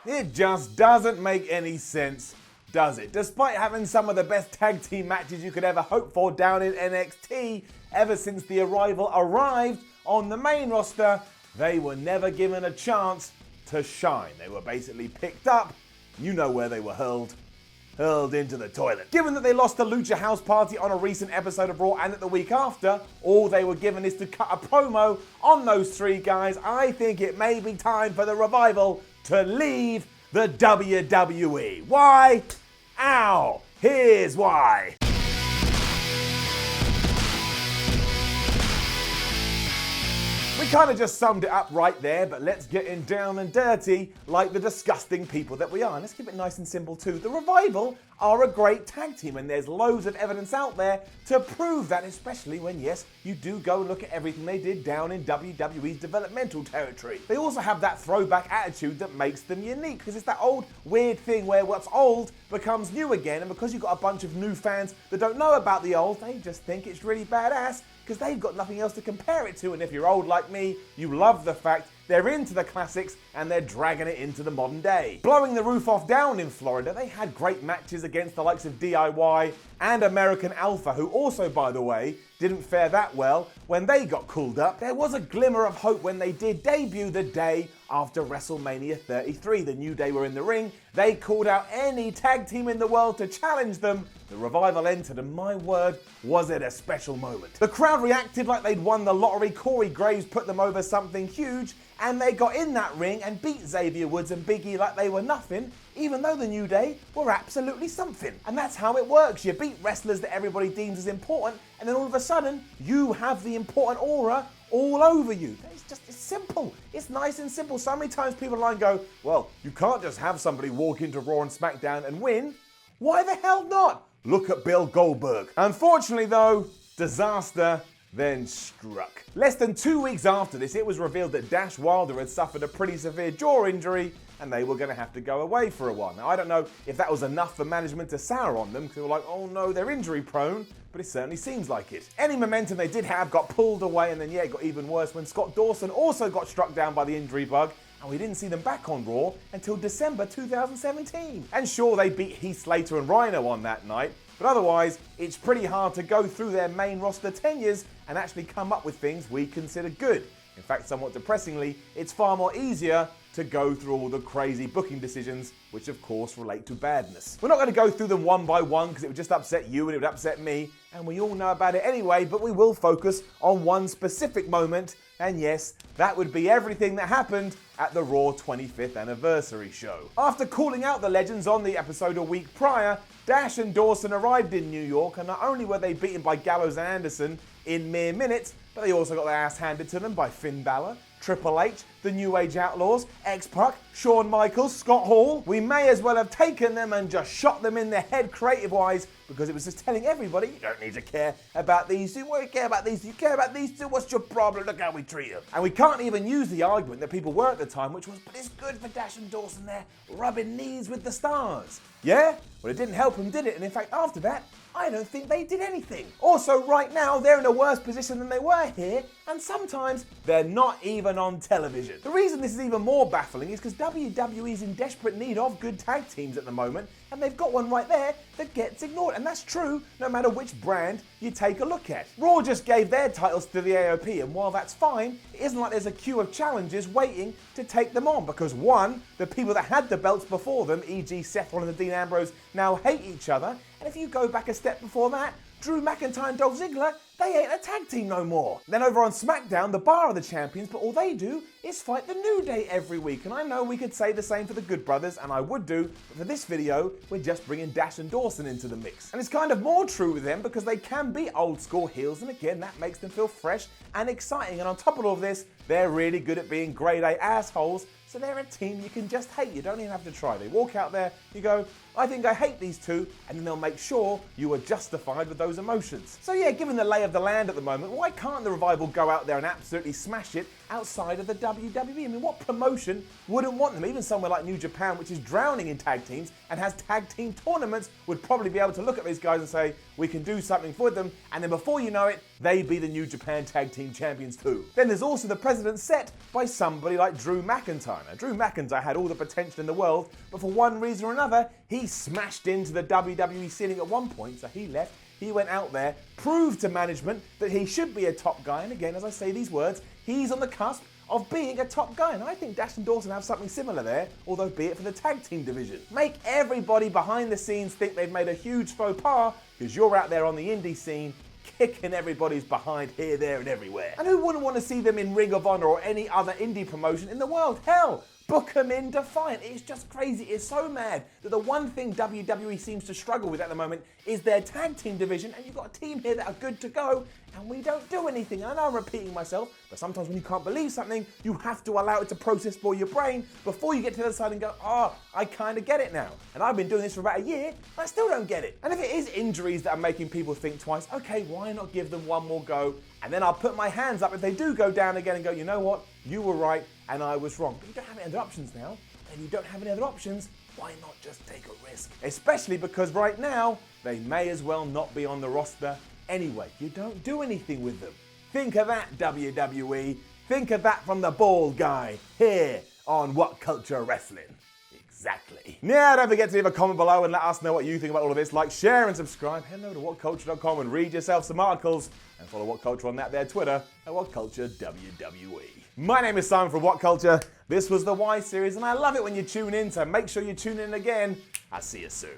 It just doesn't make any sense, does it? Despite having some of the best tag team matches you could ever hope for down in NXT, ever since the arrival arrived on the main roster, they were never given a chance to shine. They were basically picked up, you know where they were hurled into the toilet. Given that they lost to Lucha House Party on a recent episode of Raw and at the week after, all they were given is to cut a promo on those three guys. I think it may be time for the Revival to leave the WWE. Why? Ow! Here's why. We kind of just summed it up right there, but let's get in down and dirty like the disgusting people that we are. And let's keep it nice and simple too. The Revival are a great tag team, and there's loads of evidence out there to prove that, especially when, yes, you do go look at everything they did down in WWE's developmental territory. They also have that throwback attitude that makes them unique, because it's that old weird thing where what's old becomes new again, and because you've got a bunch of new fans that don't know about the old, they just think it's really badass, because they've got nothing else to compare it to. And if you're old like me, you love the fact they're into the classics and they're dragging it into the modern day. Blowing the roof off down in Florida, they had great matches against the likes of DIY and American Alpha, who also, by the way, didn't fare that well when they got called up. There was a glimmer of hope when they did debut the day after WrestleMania 33. The New Day were in the ring. They called out any tag team in the world to challenge them. The Revival entered, and my word, was it a special moment. The crowd reacted like they'd won the lottery. Corey Graves put them over something huge, and they got in that ring and beat Xavier Woods and Big E like they were nothing, even though the New Day were absolutely something. And that's how it works. You beat wrestlers that everybody deems as important, and then all of a sudden, you have the important aura all over you. It's simple. It's nice and simple. So many times people online go, well, you can't just have somebody walk into Raw and SmackDown and win. Why the hell not? Look at Bill Goldberg. Unfortunately though, disaster then struck. Less than 2 weeks after this, it was revealed that Dash Wilder had suffered a pretty severe jaw injury, and they were going to have to go away for a while. Now, I don't know if that was enough for management to sour on them, because they were like, oh no, they're injury prone, but it certainly seems like it. Any momentum they did have got pulled away, and then it got even worse when Scott Dawson also got struck down by the injury bug, and we didn't see them back on Raw until December 2017. And sure, they beat Heath Slater and Rhino on that night, but otherwise, it's pretty hard to go through their main roster tenures and actually come up with things we consider good. In fact, somewhat depressingly, it's far more easier to go through all the crazy booking decisions, which of course relate to badness. We're not going to go through them one by one because it would just upset you and it would upset me, and we all know about it anyway, but we will focus on one specific moment, and yes, that would be everything that happened at the Raw 25th anniversary show. After calling out the legends on the episode a week prior, Dash and Dawson arrived in New York, and not only were they beaten by Gallows and Anderson in mere minutes, but they also got their ass handed to them by Finn Balor, Triple H, the New Age Outlaws, X-Pac, Shawn Michaels, Scott Hall. We may as well have taken them and just shot them in the head creative-wise, because it was just telling everybody, you don't need to care about these two. What do you care about these two? You care about these two? What's your problem? Look how we treat them. And we can't even use the argument that people were at the time, which was, but it's good for Dash and Dawson there, rubbing knees with the stars. Yeah? Well, it didn't help them, did it? And in fact, after that, I don't think they did anything. Also, right now, they're in a worse position than they were here, and sometimes they're not even on television. The reason this is even more baffling is because WWE is in desperate need of good tag teams at the moment, and they've got one right there that gets ignored. And that's true no matter which brand you take a look at. Raw just gave their titles to the AOP, and while that's fine, it isn't like there's a queue of challengers waiting to take them on, because one, the people that had the belts before them, e.g. Seth Rollins and Dean Ambrose, now hate each other, and if you go back a step before that, Drew McIntyre and Dolph Ziggler, they ain't a tag team no more. Then over on SmackDown, the Bar are the champions, but all they do is fight the New Day every week. And I know we could say the same for the Good Brothers, and I would do, but for this video, we're just bringing Dash and Dawson into the mix. And it's kind of more true with them because they can be old school heels, and again, that makes them feel fresh and exciting. And on top of all of this, they're really good at being grade A assholes, so they're a team you can just hate. You don't even have to try. They walk out there, you go, I think I hate these two, and then they'll make sure you are justified with those emotions. So yeah, given the lay of the land at the moment, why can't the Revival go out there and absolutely smash it outside of the WWE? I mean, what promotion wouldn't want them? Even somewhere like New Japan, which is drowning in tag teams and has tag team tournaments, would probably be able to look at these guys and say, we can do something for them, and then before you know it, they'd be the New Japan Tag Team Champions too. Then there's also the precedent set by somebody like Drew McIntyre. Now, Drew McIntyre had all the potential in the world, but for one reason or another, he smashed into the WWE ceiling at one point, so he left. He went out there, proved to management that he should be a top guy, and again, as I say these words, he's on the cusp of being a top guy, and I think Dash and Dawson have something similar there, although be it for the tag team division. Make everybody behind the scenes think they've made a huge faux pas, because you're out there on the indie scene, kicking everybody's behind here, there, and everywhere. And who wouldn't want to see them in Ring of Honor or any other indie promotion in the world? Hell, book them in Defiant. It's just crazy. It's so mad that the one thing WWE seems to struggle with at the moment is their tag team division, and you've got a team here that are good to go, and we don't do anything. I know I'm repeating myself, but sometimes when you can't believe something, you have to allow it to process for your brain before you get to the other side and go, I kind of get it now. And I've been doing this for about a year, and I still don't get it. And if it is injuries that are making people think twice, okay, why not give them one more go? And then I'll put my hands up if they do go down again and go, you know what? You were right and I was wrong. But you don't have any other options now. And you don't have any other options. Why not just take a risk? Especially because right now, they may as well not be on the roster anyway. You don't do anything with them. Think of that, WWE. Think of that from the bald guy here on What Culture Wrestling. Exactly. Now, don't forget to leave a comment below and let us know what you think about all of this. Like, share, and subscribe. Head over to whatculture.com and read yourself some articles. And follow What Culture on that there Twitter at What Culture WWE. My name is Simon from What Culture. This was the Why series, and I love it when you tune in, so make sure you tune in again. I'll see you soon.